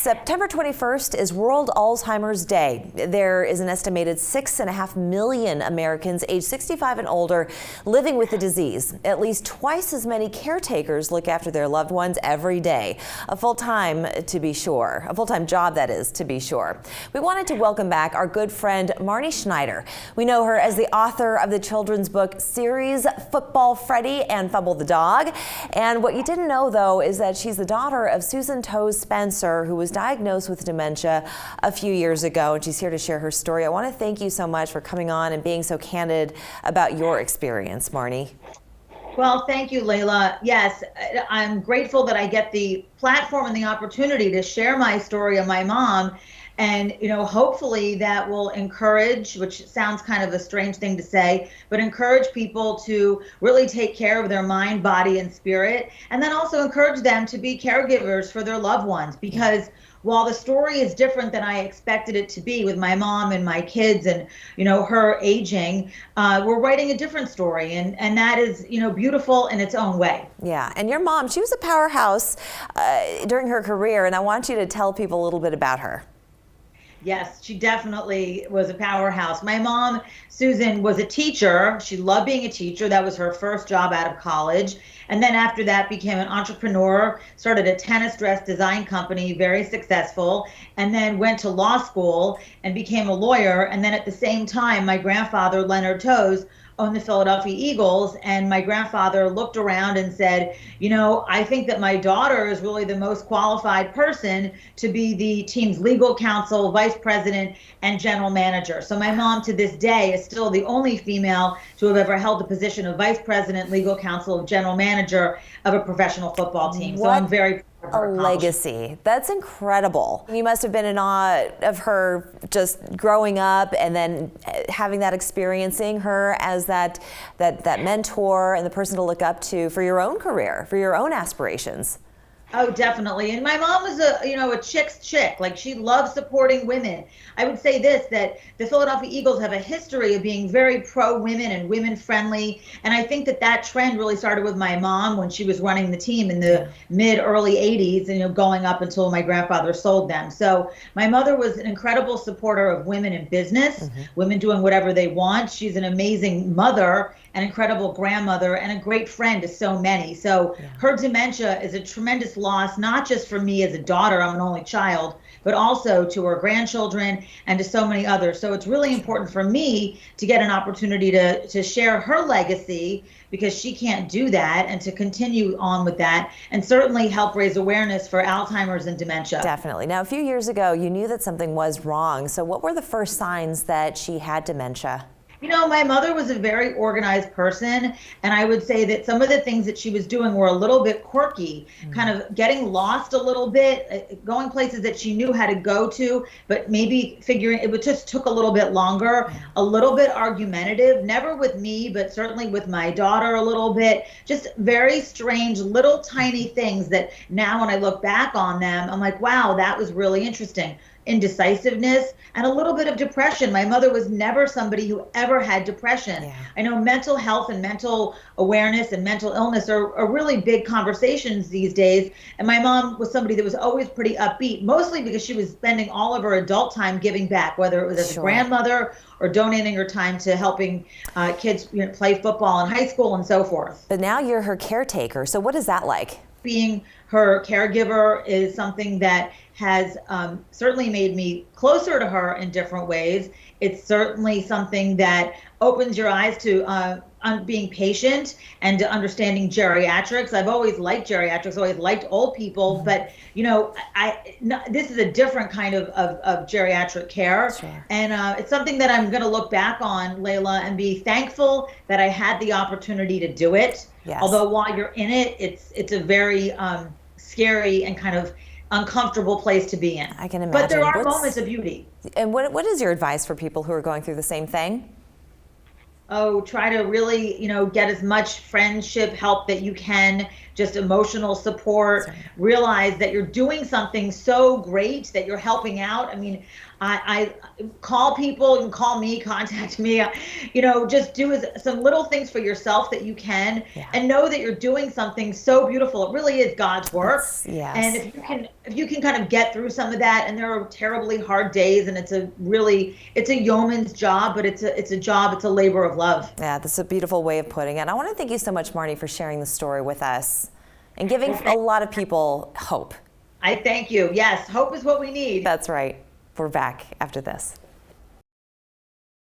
September 21st is World Alzheimer's Day. There is an estimated 6.5 million Americans aged 65 and older living with the disease. At least twice as many caretakers look after their loved ones every day. A full-time to be sure. A full-time job, that is, to be sure. We wanted to welcome back our good friend Marnie Schneider. We know her as the author of the children's book series Football Freddy and Fumble the Dog. And what you didn't know, though, is that she's the daughter of Tose Spencer, who was diagnosed with dementia a few years ago, and she's here to share her story. I want to thank you so much for coming on and being so candid about your experience, Marnie. Well, thank you, Layla. Yes, I'm grateful that I get the platform and the opportunity to share my story of my mom. And, hopefully that will encourage, which sounds kind of a strange thing to say, but encourage people to really take care of their mind, body, and spirit. And then also encourage them to be caregivers for their loved ones. Because while the story is different than I expected it to be with my mom and my kids and, her aging, we're writing a different story. And that is, beautiful in its own way. Yeah. And your mom, she was a powerhouse during her career. And I want you to tell people a little bit about her. Yes, she definitely was a powerhouse. My mom, Susan, was a teacher. She loved being a teacher. That was her first job out of college. And then after that became an entrepreneur, started a tennis dress design company, very successful, and then went to law school and became a lawyer. And then at the same time, my grandfather, Leonard Tose, owned the Philadelphia Eagles, and my grandfather looked around and said, I think that my daughter is really the most qualified person to be the team's legal counsel, vice president, and general manager. So my mom to this day is still the only female to have ever held the position of vice president, legal counsel, general manager of a professional football team. So I'm very a legacy. That's incredible. You must have been in awe of her just growing up and then having that, experiencing her as that mentor and the person to look up to for your own career, for your own aspirations. Oh, definitely. And my mom was a chick's chick. Like, she loved supporting women. I would say this, that the Philadelphia Eagles have a history of being very pro-women and women-friendly. And I think that trend really started with my mom when she was running the team in the mid-early 80s and, going up until my grandfather sold them. So my mother was an incredible supporter of women in business, women doing whatever they want. She's an amazing mother, an incredible grandmother, and a great friend to so many. So her dementia is a tremendous loss, not just for me as a daughter, I'm an only child, but also to her grandchildren and to so many others. So it's really important for me to get an opportunity to share her legacy, because she can't do that, and to continue on with that, and certainly help raise awareness for Alzheimer's and dementia. Definitely. Now, a few years ago, you knew that something was wrong. So what were the first signs that she had dementia? My mother was a very organized person, and I would say that some of the things that she was doing were a little bit quirky, kind of getting lost a little bit, going places that she knew how to go to, but maybe figuring it just took a little bit longer, a little bit argumentative, never with me, but certainly with my daughter a little bit, just very strange little tiny things that now when I look back on them, I'm like, wow, that was really interesting. Indecisiveness and a little bit of depression. My mother was never somebody who ever had depression. I know mental health and mental awareness and mental illness are really big conversations these days. And my mom was somebody that was always pretty upbeat, mostly because she was spending all of her adult time giving back, whether it was as a grandmother or donating her time to helping kids play football in high school and so forth. But now you're her caretaker. So what is that like? Being her caregiver is something that has certainly made me closer to her in different ways. It's certainly something that opens your eyes to being patient and to understanding geriatrics. I've always liked geriatrics, always liked old people, but this is a different kind of geriatric care. And it's something that I'm going to look back on, Layla, and be thankful that I had the opportunity to do it. Although while you're in it, it's a very scary and kind of uncomfortable place to be in. I can imagine. But there are moments of beauty. And what is your advice for people who are going through the same thing? try to really, get as much friendship help that you can, just emotional support. Sorry. Realize that you're doing something so great that you're helping out. I mean, I call people, you can call me, contact me, just do some little things for yourself that you can, and know that you're doing something so beautiful. It really is God's work. Yes. And if you can kind of get through some of that, and there are terribly hard days, and it's a yeoman's job, but it's a job, it's a labor of love. Yeah, that's a beautiful way of putting it. I want to thank you so much, Marnie, for sharing the story with us and giving a lot of people hope. I thank you. Yes, hope is what we need. That's right. We're back after this.